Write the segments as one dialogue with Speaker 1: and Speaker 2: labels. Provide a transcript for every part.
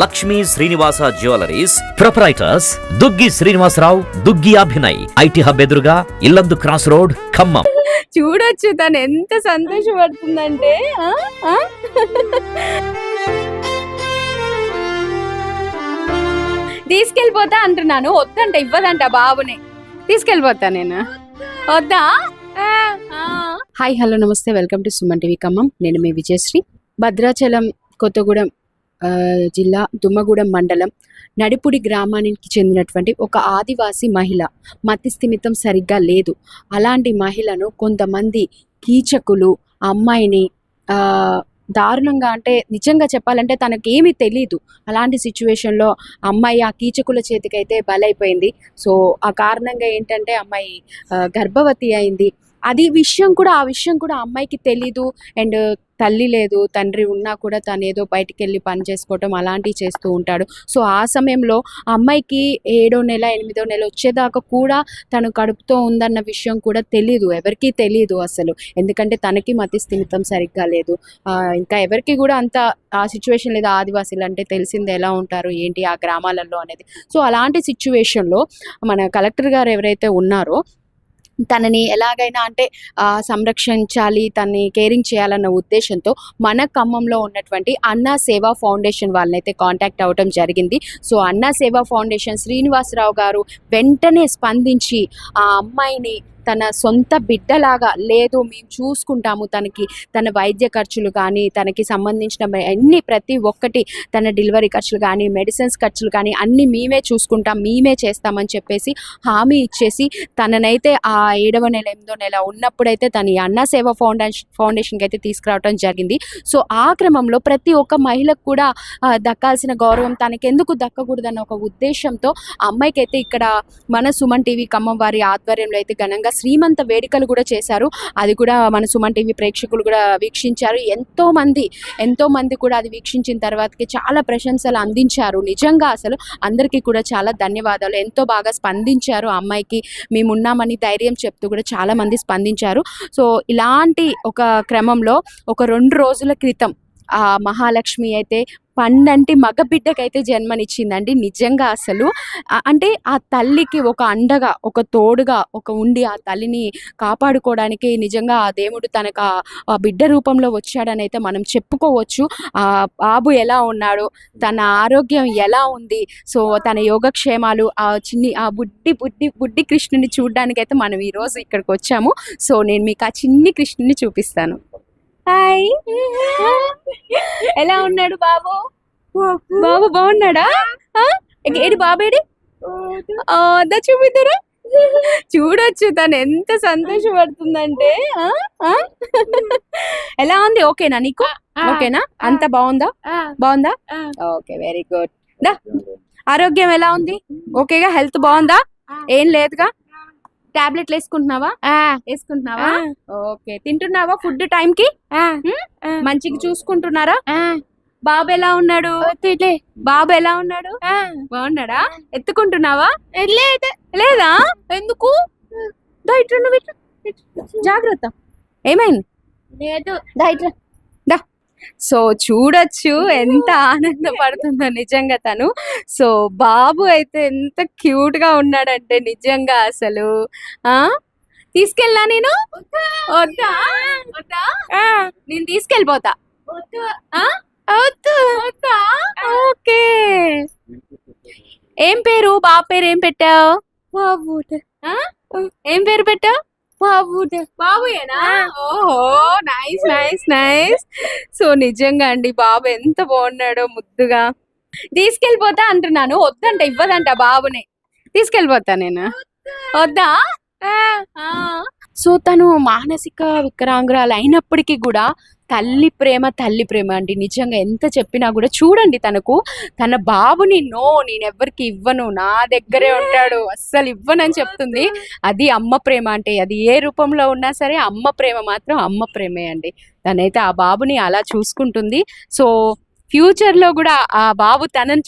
Speaker 1: Lakshmi Srinivasa jewelleries proprietors Duggi Srinivasarao, Duggi Abhinay, IT hub ఎదురుగా Yellandu cross road, Khammam.
Speaker 2: చూడొచ్చు తను ఎంత సంతోషపడుతుందంటే. తీసుకెళ్ళిపోతా అంటున్నాను, వద్దంట, ఇవ్వదంట బాబుని. తీసుకెళ్ళిపోతా నేను, వద్దా? హాయ్, హలో, నమస్తే, welcome to Suman TV Khammam. నేను మీ విజయశ్రీ. భద్రాచలం కొత్తగూడెం జిల్లా దుమ్మగూడెం మండలం నడిపుడి గ్రామానికి చెందినటువంటి ఒక ఆదివాసీ మహిళ మతి స్థిమితం సరిగ్గా లేదు. అలాంటి మహిళను కొంతమంది కీచకులు అమ్మాయిని దారుణంగా, అంటే నిజంగా చెప్పాలంటే తనకేమీ తెలీదు. అలాంటి సిచ్యువేషన్లో అమ్మాయి ఆ కీచకుల చేతికైతే బలైపోయింది. సో ఆ కారణంగా ఏంటంటే అమ్మాయి గర్భవతి అయింది. ఆ విషయం కూడా అమ్మాయికి తెలీదు. అండ్ తల్లి లేదు, తండ్రి ఉన్నా కూడా తను ఏదో బయటికి వెళ్ళి పని చేసుకోవటం అలాంటివి చేస్తూ ఉంటాడు. సో ఆ సమయంలో అమ్మాయికి 7వ నెల 8వ నెల వచ్చేదాకా కూడా తను కడుపుతో ఉందన్న విషయం కూడా తెలీదు, ఎవరికీ తెలీదు అసలు. ఎందుకంటే తనకి మతి స్థిమితం సరిగ్గా లేదు. ఇంకా ఎవరికి కూడా అంత ఆ సిచ్యువేషన్ లేదు. ఆదివాసీలు అంటే తెలిసింది ఎలా ఉంటారు ఏంటి ఆ గ్రామాలలో అనేది. సో అలాంటి సిచ్యువేషన్లో మన కలెక్టర్ గారు ఎవరైతే ఉన్నారో తనని ఎలాగైనా అంటే సంరక్షించాలి, తనని కేరింగ్ చేయాలన్న ఉద్దేశంతో మన ఖమ్మంలో ఉన్నటువంటి అన్నా సేవా ఫౌండేషన్ వాళ్ళనైతే కాంటాక్ట్ అవ్వడం జరిగింది. సో అన్నా సేవా ఫౌండేషన్ శ్రీనివాసరావు గారు వెంటనే స్పందించి ఆ అమ్మాయిని తన సొంత బిడ్డలాగా, లేదు మేము చూసుకుంటాము, తన వైద్య ఖర్చులు కానీ, తనకి సంబంధించిన అన్ని ప్రతి ఒక్కటి, తన డెలివరీ ఖర్చులు కానీ, మెడిసిన్స్ ఖర్చులు కానీ అన్నీ మేమే చూసుకుంటాం, మేమే చేస్తామని చెప్పేసి హామీ ఇచ్చేసి తననైతే ఆ 7వ నెల 8వ నెల ఉన్నప్పుడైతే తన అన్నా సేవా ఫౌండేషన్కి అయితే తీసుకురావడం జరిగింది. సో ఆ క్రమంలో ప్రతి ఒక్క మహిళకు కూడా దక్కాల్సిన గౌరవం తనకెందుకు దక్కకూడదన్న ఒక ఉద్దేశంతో అమ్మాయికి అయితే ఇక్కడ మన సుమన్ టీవీ ఖమ్మం వారి ఆధ్వర్యంలో అయితే ఘనంగా శ్రీమంత వేడుకలు కూడా చేశారు. అది కూడా మన సుమన్ టీవీ ప్రేక్షకులు కూడా వీక్షించారు. ఎంతో మంది కూడా అది వీక్షించిన తర్వాతకి చాలా ప్రశంసలు అందించారు. నిజంగా అసలు అందరికీ కూడా చాలా ధన్యవాదాలు. ఎంతో బాగా స్పందించారు. అమ్మాయికి మేమున్నామని ధైర్యం చెప్తూ కూడా చాలా మంది స్పందించారు. సో ఇలాంటి ఒక క్రమంలో ఒక 2 రోజుల క్రితం ఆ మహాలక్ష్మి అయితే పండంటి మగబిడ్డకైతే జన్మనిచ్చిందండి. నిజంగా అసలు అంటే ఆ తల్లికి ఒక అండగా, ఒక తోడుగా ఉండి ఆ తల్లిని కాపాడుకోవడానికి నిజంగా ఆ దేవుడు తనకు ఆ బిడ్డ రూపంలో వచ్చాడని అయితే మనం చెప్పుకోవచ్చు. ఆ బాబు ఎలా ఉన్నాడు, తన ఆరోగ్యం ఎలా ఉంది, సో తన యోగక్షేమాలు, ఆ బుడ్డి కృష్ణుని చూడడానికైతే మనం ఈరోజు ఇక్కడికి వచ్చాము. సో నేను మీకు ఆ చిన్ని కృష్ణుని చూపిస్తాను. హాయ్, ఎలా ఉన్నాడు బాబు? బాగున్నాడా? ఏడి బాబేడి? చూపిద్దరా? చూడొచ్చు తను ఎంత సంతోషపడుతుందంటే. ఎలా ఉంది? ఓకేనా నీకు? ఓకేనా? అంత బాగుందా? Okay, very good. ఆరోగ్యం ఎలా ఉంది? ఓకేగా? హెల్త్ బాగుందా? ఏం లేదుగా? టాబ్లెట్లు వేసుకుంటున్నావా? ఓకే. తింటున్నావా ఫుడ్ టైంకి? మంచిగా చూసుకుంటున్నారా? బాబు ఎలా ఉన్నాడు? బాగున్నాడా? ఎత్తుకుంటున్నావా? లేదా? ఎందుకు? జాగ్రత్త. ఏమైంది? సో చూడొచ్చు ఎంత ఆనందపడుతుందో నిజంగా తను. సో బాబు అయితే ఎంత క్యూట్ గా ఉన్నాడంటే నిజంగా అసలు. తీసుకెళ్ళా నేను? వద్దా? నేను తీసుకెళ్ళిపోతా. ఓకే. ఏం పేరు? బాబు పేరు ఏం పెట్టావు? ఏం పేరు పెట్టావు? బాబుయేనా? ఓహో, నైస్. సో నిజంగా అండి బాబు ఎంత బాగున్నాడో ముద్దుగా. తీసుకెళ్ళిపోతా అంటున్నాను, వద్దంట, ఇవ్వదంట బాబుని. తీసుకెళ్ళిపోతా నేను, వద్దా? సో తను మానసిక వికలాంగురాలు అయినప్పటికీ కూడా తల్లి ప్రేమ అండి. నిజంగా ఎంత చెప్పినా కూడా చూడండి, తన బాబుని నేను ఎవరికి ఇవ్వను, నా దగ్గరే ఉంటాడు, అస్సలు ఇవ్వనని చెప్తుంది. అది అమ్మ ప్రేమ అంటే. అది ఏ రూపంలో ఉన్నా సరే అమ్మ ప్రేమ మాత్రం అమ్మ ప్రేమే అండి. తనైతే ఆ బాబుని అలా చూసుకుంటుంది. సో ఫ్యూచర్లో కూడా ఆ బాబు తనని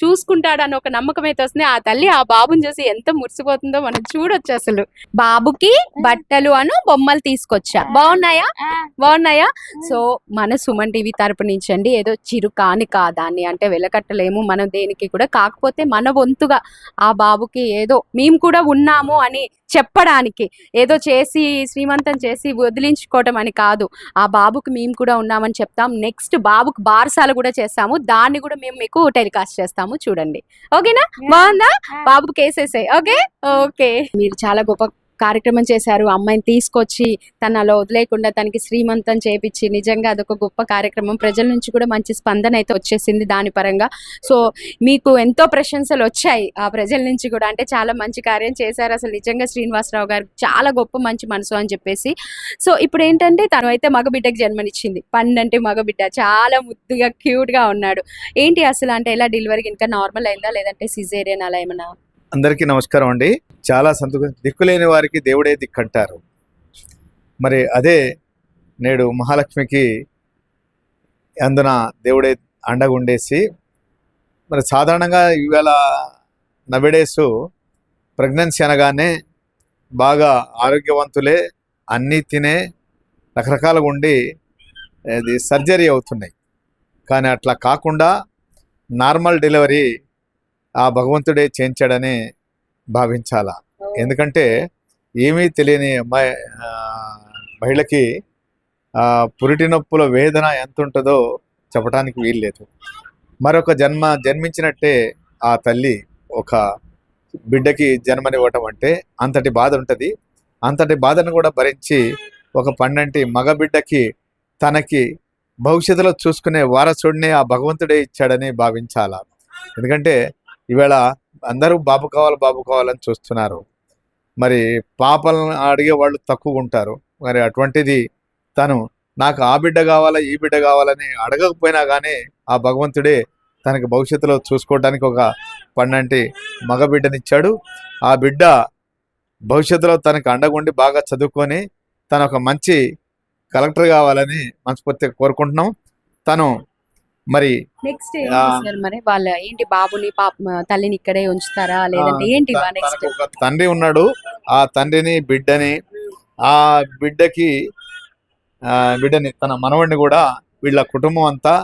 Speaker 2: చూసుకుంటాడని ఒక నమ్మకం అయితే వస్తుంది. ఆ తల్లి ఆ బాబుని చూసి ఎంత మురిసిపోతుందో మనం చూడొచ్చు. అసలు బాబుకి బట్టలు అను బొమ్మలు తీసుకొచ్చా, బాగున్నాయా? బాగున్నాయా? సో మన సుమన్ టీవీ తరపు నుంచి అండి ఏదో చిరు కానిక దాన్ని అంటే వెలకట్టలేము మనం దేనికి కూడా, కాకపోతే మన వంతుగా ఆ బాబుకి ఏదో మేము కూడా ఉన్నాము అని చెప్పడానికి, ఏదో చేసి శ్రీమంతం చేసి వదిలించుకోవటం అని కాదు, ఆ బాబుకి మేము కూడా ఉన్నామని చెప్తాం. నెక్స్ట్ బాబుకి బారసాల కూడా చేస్తాము, దాన్ని కూడా మేము మీకు టెలికాస్ట్ చేస్తాము, చూడండి. ఓకేనా? బాగుందా? బాబుకి కేసేసాయి. Okay okay. మీరు చాలా గొప్ప కార్యక్రమం చేశారు. అమ్మాయిని తీసుకొచ్చి తను అలా వదిలేకుండా తనకి శ్రీమంతం చేపించి, నిజంగా అదొక గొప్ప కార్యక్రమం. ప్రజల నుంచి కూడా మంచి స్పందన అయితే వచ్చేసింది దాని పరంగా. సో మీకు ఎంతో ప్రశంసలు వచ్చాయి ఆ ప్రజల నుంచి కూడా, అంటే చాలా మంచి కార్యం చేశారు అసలు నిజంగా శ్రీనివాసరావు గారు, చాలా గొప్ప మంచి మనసు అని చెప్పేసి. సో ఇప్పుడు ఏంటంటే తను అయితే మగబిడ్డకి జన్మనిచ్చింది. పండంటే మగబిడ్డ, చాలా ముద్దుగా క్యూట్ గా ఉన్నాడు. ఏంటి అసలు అంటే ఎలా డెలివరీ ఇంకా నార్మల్ అయిందా లేదంటే సిజేరియన్ అలా ఏమన్నా?
Speaker 3: అందరికీ నమస్కారం అండి. చాలా సంతోషం. దిక్కులేని వారికి దేవుడే దిక్కంటారు. మరి అదే నేడు మహాలక్ష్మికి అందున దేవుడే అండగుండేసి, మరి సాధారణంగా ఈవేళ నవేడేస్ ప్రెగ్నెన్సీ అనగానే బాగా ఆరోగ్యవంతులే, అన్నీ తినే రకరకాలుగా ఉండి అది సర్జరీ అవుతున్నాయి. కానీ అట్లా కాకుండా నార్మల్ డెలివరీ ఆ భగవంతుడే చేయించాడని భావించాలా. ఎందుకంటే ఏమీ తెలియని అమ్మాయి మహిళకి పురిటి నొప్పుల వేదన ఎంత ఉంటుందో చెప్పడానికి వీల్లేదు. మరొక జన్మించినట్టే ఆ తల్లి ఒక బిడ్డకి జన్మనివ్వటం అంటే అంతటి బాధ ఉంటుంది. అంతటి బాధను కూడా భరించి ఒక పండంటి మగబిడ్డకి తనకి భవిష్యత్తులో చూసుకునే వారసుడిని ఆ భగవంతుడే ఇచ్చాడని భావించాలా. ఎందుకంటే ఈవేళ అందరూ బాబు కావాలని చూస్తున్నారు. మరి పాపలను అడిగే వాళ్ళు తక్కువ ఉంటారు. మరి అటువంటిది తను నాకు ఆ బిడ్డ కావాలా ఈ బిడ్డ కావాలని అడగకపోయినా కానీ ఆ భగవంతుడే తనకి భవిష్యత్తులో చూసుకోవడానికి ఒక పండంటి మగబిడ్డనిచ్చాడు. ఆ బిడ్డ భవిష్యత్తులో తనకు అండగుండి బాగా చదువుకొని తను ఒక మంచి కలెక్టర్ కావాలని మనస్ఫూర్తిగా కోరుకుంటున్నాం. తను మరి
Speaker 2: నెక్స్ట్ మరి వాళ్ళ ఏంటి బాబుని తల్లిని ఇక్కడే ఉంచుతారా లేదంటే ఏంటి నెక్స్ట్?
Speaker 3: ఒక తండ్రి ఉన్నాడు. ఆ తండ్రిని బిడ్డని ఆ బిడ్డని తన మనవడిని కూడా వీళ్ళ కుటుంబం అంతా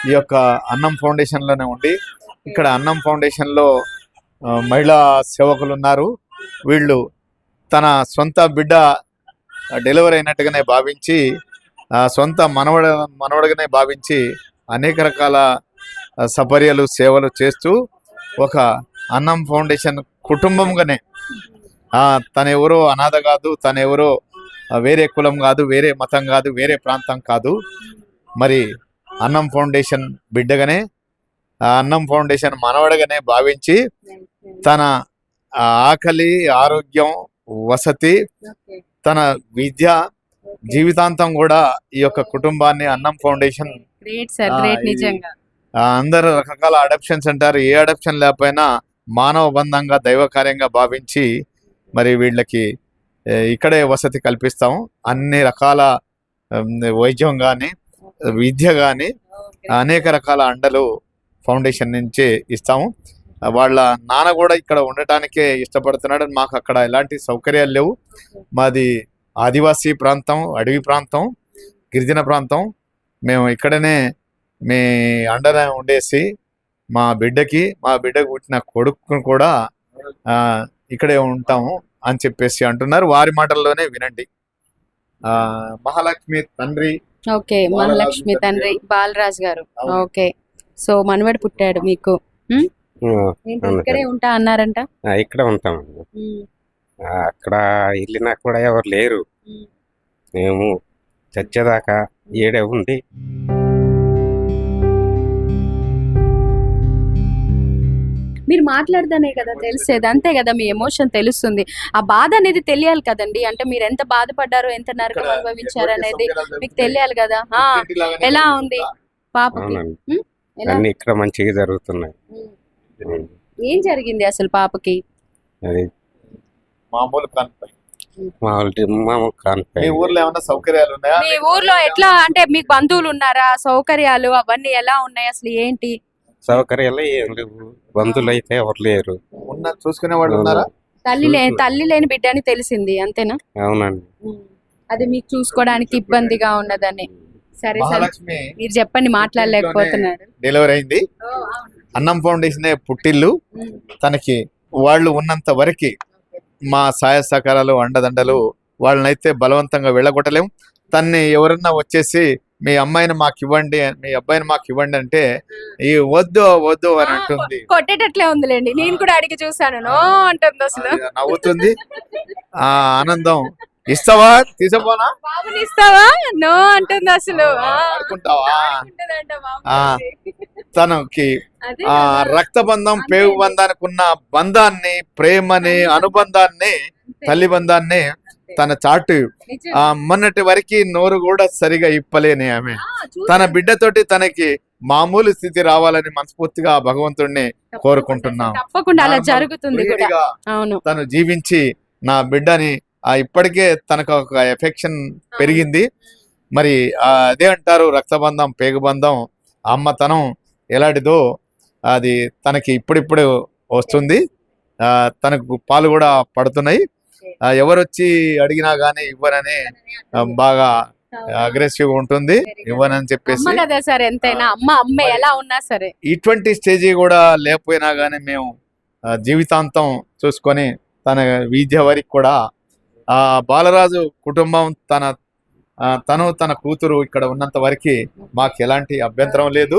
Speaker 3: ఈ యొక్క అన్నం ఫౌండేషన్లోనే ఉండి, ఇక్కడ అన్నం ఫౌండేషన్లో మహిళా సేవకులు ఉన్నారు. వీళ్ళు తన సొంత బిడ్డ డెలివరీ అయినట్టుగానే భావించి, సొంత మనవడిగానే భావించి అనేక రకాల సపర్యలు సేవలు చేస్తూ ఒక అన్నం ఫౌండేషన్ కుటుంబంగానే, తనెవరో అనాథ కాదు, తనెవరో వేరే కులం కాదు, వేరే మతం కాదు, వేరే ప్రాంతం కాదు. మరి అన్నం ఫౌండేషన్ బిడ్డగానే, అన్నం ఫౌండేషన్ మనవడగానే భావించి తన ఆకలి, ఆరోగ్యం, వసతి, తన విద్య జీవితాంతం కూడా ఈ యొక్క కుటుంబాన్ని అన్నం ఫౌండేషన్ అందరు రకరకాల అడాప్షన్స్ అంటారు. ఏ అడాప్షన్ లేకపోయినా మానవ బంధంగా దైవ కార్యంగా భావించి మరి వీళ్ళకి ఇక్కడే వసతి కల్పిస్తాం. అన్ని రకాల వైద్యం కానీ విద్య కానీ అనేక రకాల అండలు ఫౌండేషన్ నుంచే ఇస్తాము. వాళ్ళ నాన్న కూడా ఇక్కడ ఉండటానికే ఇష్టపడుతున్నాడు. మాకు అక్కడ ఎలాంటి సౌకర్యాలు లేవు. మాది ఆదివాసీ ప్రాంతం, అడవి ప్రాంతం, గిరిజన ప్రాంతం. మేము ఇక్కడనే మీ అండనే ఉండేసి మా బిడ్డకు పుట్టిన కొడుకును కూడా ఇక్కడే ఉంటాము అని చెప్పేసి అంటున్నారు. వారి మాటల్లోనే వినండి. మహాలక్ష్మి తండ్రి,
Speaker 2: ఓకే, మహాలక్ష్మి తండ్రి బాలరాజ్ గారు. ఓకే, సో మనవడు పుట్టాడు మీకు. ఇక్కడే ఉంటా అన్నారంట?
Speaker 4: ఇక్కడ ఉంటామండి. అక్కడ వెళ్ళినా కూడా ఎవరు లేరు. మేము చచ్చేదాకా ఏడే ఉండి
Speaker 2: మీరు మాట్లాడదానే కదా తెలిసేది, అంతే కదా, మీ ఎమోషన్ తెలుస్తుంది. ఆ బాధ అనేది తెలియాలి కదండి. అంటే మీరు ఎంత బాధపడ్డారో, ఎంత నరకం అనుభవించారు అనేది మీకు తెలియాలి కదా. ఎలా ఉంది పాపకి?
Speaker 4: అన్ని ఇక్కడ మంచిగా జరుగుతున్నాయి.
Speaker 2: ఏం జరిగింది అసలు పాపకి?
Speaker 4: అది
Speaker 3: మామూలు
Speaker 4: కాన్పై.
Speaker 3: మీ ఊర్లో ఏమైనా సౌకర్యాలు ఉన్నాయా?
Speaker 2: మీ ఊర్లో ఎట్లా అంటే మీకు బంధువులు ఉన్నారా? సౌకర్యాలు అవన్నీ ఎలా ఉన్నాయి అసలు ఏంటి?
Speaker 4: సౌకర్యాలు ఏం లేవు, బంధువులు అయితే ఎవరు లేరు.
Speaker 3: చూసుకునే వాళ్ళు ఉన్నారా?
Speaker 2: తల్లి లేని బిడ్డ అని తెలిసింది అంతేనా?
Speaker 4: అవునండి.
Speaker 2: అది మీకు చూసుకోవడానికి ఇబ్బందిగా ఉన్నదని. సరే సరే
Speaker 3: మహాలక్ష్మి
Speaker 2: మీరు చెప్పండి, మాట్లాడలేకపోతున్నారు.
Speaker 3: డెలివరీ అయింది. అన్నం ఫౌండేషన్ పుట్టిల్లు. తనకి వాళ్ళు ఉన్నంత వరకు మా సహాయ సహకారాలు అండదండలు వాళ్ళనైతే బలవంతంగా వెళ్ళగొట్టలేం. తన్ని ఎవరన్నా వచ్చేసి మీ అమ్మాయిని మాకు ఇవ్వండి, మీ అబ్బాయిని మాకు ఇవ్వండి అంటే ఈ వద్దు వద్దు అని అంటుంది.
Speaker 2: కొట్టేటట్లే ఉందిలేండి, నేను కూడా అడిగి చూసాను. నో అంటుంది అసలు.
Speaker 3: అది నవ్వుతుంది. ఆ ఆనందం. ఇస్తావా? తీసుకోనా?
Speaker 2: బాబుని ఇస్తావా? నో అంటుంది అసలు.
Speaker 3: ఆడుకుంటావా?
Speaker 2: ఆడుకుంటదంట బాబు.
Speaker 3: తనకి
Speaker 2: అదే
Speaker 3: ఆ
Speaker 2: కదా.
Speaker 3: రక్త బంధం,
Speaker 2: అంతే.
Speaker 3: పేగు బంధానికి ఉన్న బంధాన్ని, ప్రేమని, అనుబంధాన్ని, తల్లి బంధాన్ని తన చాటు
Speaker 2: నిజం.
Speaker 3: మొన్నటి వరకు నోరు కూడా సరిగా ఇప్పలేని ఆమె
Speaker 2: చూసాను.
Speaker 3: తన బిడ్డతోటి తనకి మామూలు స్థితి రావాలని మనస్ఫూర్తిగా భగవంతుడిని కోరుకుంటున్నాం.
Speaker 2: తప్పకుండా అలా
Speaker 3: నార్మల్
Speaker 2: జరుగుతుంది కూడా.
Speaker 3: గృహిణిగా
Speaker 2: అవును.
Speaker 3: తను జీవించి నా బిడ్డని ఇప్పటికే తనకు ఒక ఎఫెక్షన్ పెరిగింది. మరి అదే అంటారు, రక్తబంధం, పేగుబంధం, అమ్మతనం ఎలాంటిదో అది తనకి ఇప్పుడిప్పుడు వస్తుంది. తనకు పాలు కూడా పడుతున్నాయి. ఎవరు వచ్చి అడిగినా గానీ ఇవ్వరని బాగా అగ్రెసివ్ ఉంటుంది. ఇవ్వనని చెప్పేసి
Speaker 2: అమ్మ కదా సార్, ఎంతైనా అమ్మ అమ్మే, ఎలా ఉన్నా సరే.
Speaker 3: ఇటువంటి స్టేజీ కూడా లేకపోయినా కానీ మేము జీవితాంతం చూసుకొని తన విద్య వరకు కూడా బాలరాజు కుటుంబం తను తన కూతురు ఇక్కడ ఉన్నంత వరకు మాకు ఎలాంటి అభ్యంతరం లేదు.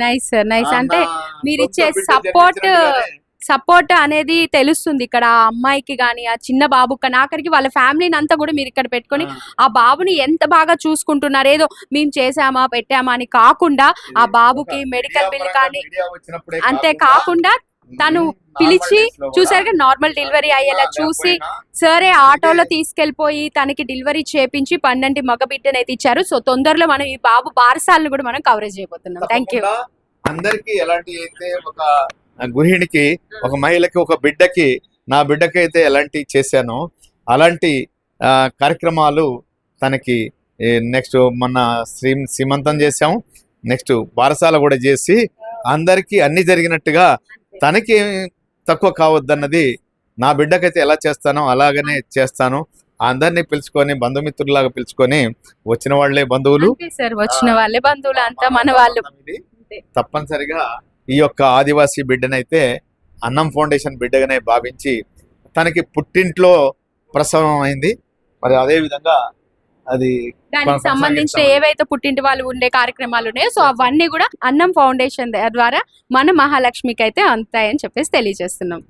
Speaker 2: Nice sir, nice. అంటే
Speaker 3: నా
Speaker 2: మీరు
Speaker 3: సొంత
Speaker 2: ఇచ్చే
Speaker 3: బిడ్డ
Speaker 2: సపోర్ట్
Speaker 3: జన్మించినట్టుగానే
Speaker 2: అనేది తెలుస్తుంది ఇక్కడ ఆ అమ్మాయికి గాని, ఆ చిన్న బాబు కానీ, ఆఖరికి వాళ్ళ ఫ్యామిలీని అంతా కూడా మీరు ఇక్కడ పెట్టుకొని ఆ బాబుని ఎంత బాగా చూసుకుంటున్నారు. ఏదో మేము చేసామా పెట్టామా అని కాకుండా ఆ బాబుకి
Speaker 3: ఒక
Speaker 2: మెడికల్
Speaker 3: మీడియా
Speaker 2: బిల్
Speaker 3: పరంగా
Speaker 2: కానీ
Speaker 3: మీడియా వచ్చినప్పుడే
Speaker 2: అంతే కాకుండా తను పిలిచి
Speaker 3: నార్మల్
Speaker 2: చూసారుగా, నార్మల్ డెలివరీ అయ్యేలా చూసి సరే ఆటోలో తీసుకెళ్లిపోయి తనకి డెలివరీ చేపించి 12 మగ బిడ్డనైతే ఇచ్చారు. సో తొందరలో మనం ఈ బాబు బారసాలను కూడా మనం కవరేజ్ చేయబోతున్నాం. Thank you.
Speaker 3: అందరికి ఎలాంటి అయితే ఒక గృహిణికి, ఒక మహిళకి, ఒక బిడ్డకి, నా బిడ్డకి అయితే ఎలాంటి చేశానో అలాంటి కార్యక్రమాలు తనకి నెక్స్ట్ మొన్న శ్రీమంతం చేసాము. నెక్స్ట్ బారసాల కూడా చేసి అందరికీ అన్ని జరిగినట్టుగా తనకి తక్కువ కావద్దన్నది నా బిడ్డకైతే ఎలా చేస్తానో అలాగనే చేస్తాను. అందరినీ పిలుచుకొని బంధుమిత్రులాగా పిలుచుకొని వచ్చిన వాళ్ళే బంధువులు,
Speaker 2: అంతే సార్, వచ్చిన వాళ్ళే బంధువులు, అంతా మన వాళ్ళు.
Speaker 3: ఇది తప్పనిసరిగా ఈ యొక్క ఆదివాసీ బిడ్డనైతే అన్నం ఫౌండేషన్ బిడ్డగానే భావించి తనకి పుట్టింట్లో ప్రసవం అయింది. మరి అదే విధంగా అది
Speaker 2: దానికి సంబంధించిన ఏవైతే పుట్టింటి వాళ్ళు ఉండే కార్యక్రమాలు ఉన్నాయో సో అవన్నీ కూడా అన్నం ఫౌండేషన్ ద్వారా మన మహాలక్ష్మికి అయితే అంతాయని చెప్పేసి తెలియజేస్తున్నాం.